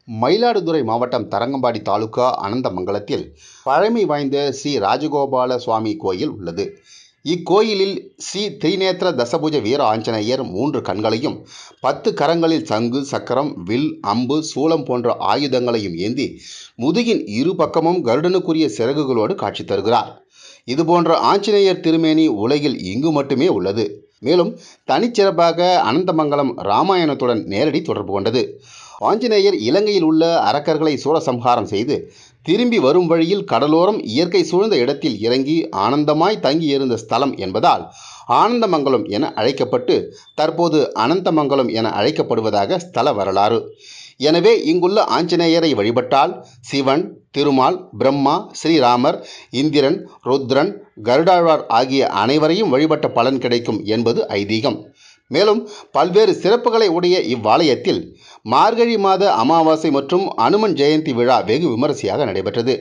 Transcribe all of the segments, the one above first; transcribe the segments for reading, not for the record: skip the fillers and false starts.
மயிலாடுதுறை மாவட்டம் தரங்கம்பாடி தாலுகா அனந்தமங்கலத்தில் பழமை வாய்ந்த ஸ்ரீ ராஜகோபால சுவாமி கோயில் உள்ளது. இக்கோயிலில் ஸ்ரீ திரிநேத்திர தசபுஜ வீர ஆஞ்சநேயர் 3 கண்களையும் 10 கரங்களில் சங்கு, சக்கரம், வில், அம்பு, சூலம் போன்ற ஆயுதங்களையும் ஏந்தி முதுகின் இரு பக்கமும் கருடனுக்குரிய சிறகுகளோடு காட்சி தருகிறார். இதுபோன்ற ஆஞ்சநேயர் திருமேனி உலகில் இங்கு மட்டுமே உள்ளது. மேலும் தனிச்சிறப்பாக அனந்தமங்கலம் ராமாயணத்துடன் நேரடி தொடர்பு கொண்டது. ஆஞ்சநேயர் இலங்கையில் உள்ள அரக்கர்களை சூரசம்ஹாரம் செய்து திரும்பி வரும் வழியில் கடலோரம் இயற்கை சூழ்ந்த இடத்தில் இறங்கி ஆனந்தமாய் தங்கியிருந்த ஸ்தலம் என்பதால் ஆனந்தமங்கலம் என அழைக்கப்பட்டு தற்போது அனந்தமங்கலம் என அழைக்கப்படுவதாக ஸ்தல வரலாறு. எனவே இங்குள்ள ஆஞ்சநேயரை வழிபட்டால் சிவன், திருமால், பிரம்மா, ஸ்ரீராமர், இந்திரன், ருத்ரன், கருடாழ்வார் ஆகிய அனைவரையும் வழிபட்ட பலன் கிடைக்கும் என்பது ஐதீகம். மேலும் பல்வேறு சிறப்புகளை உடைய இவ்வாலயத்தில் மார்கழி மாத அமாவாசை மற்றும் அனுமன் ஜெயந்தி விழா வெகு விமரிசையாக நடைபெற்றது.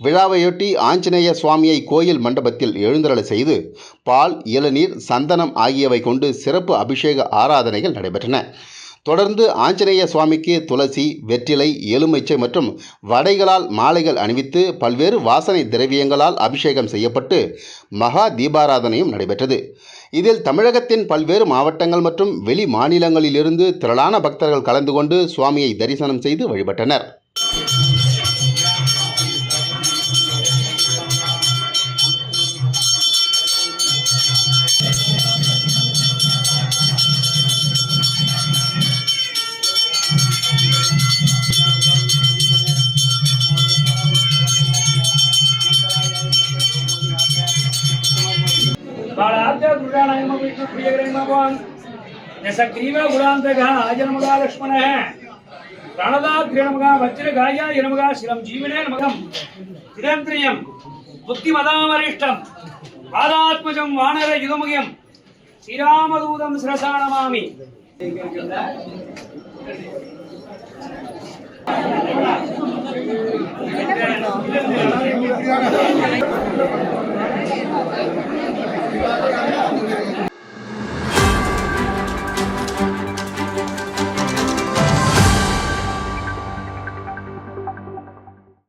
விழாவையொட்டி ஆஞ்சநேய சுவாமியை கோயில் மண்டபத்தில் எழுந்தருள செய்து பால், இளநீர், சந்தனம் ஆகியவை கொண்டு சிறப்பு அபிஷேக ஆராதனைகள் நடைபெற்றன. தொடர்ந்து ஆஞ்சநேய சுவாமிக்கு துளசி, வெற்றிலை, எலுமிச்சை மற்றும் வடைகளால் மாலைகள் அணிவித்து பல்வேறு வாசனை திரவியங்களால் அபிஷேகம் செய்யப்பட்டு மகா தீபாராதனையும் நடைபெற்றது. இதில் தமிழகத்தின் பல்வேறு மாவட்டங்கள் மற்றும் வெளி மாநிலங்களிலிருந்து திரளான பக்தர்கள் கலந்து கொண்டு சுவாமியை தரிசனம் செய்து வழிபட்டனர். बाळार्थ गुरुनायम विष्णु प्रियग्रहमवान दशग्रीव गुणांतगः आजन्मगा लक्ष्मणः प्राणदाग्रणमगा वज्रगाया यनमगा शिरं जीवने नमगं चिरंत्रियं बुद्धिमदामरिष्टं पादात्मजं वानर युगमग्यं श्रीरामदूतं शिरसा नमामि.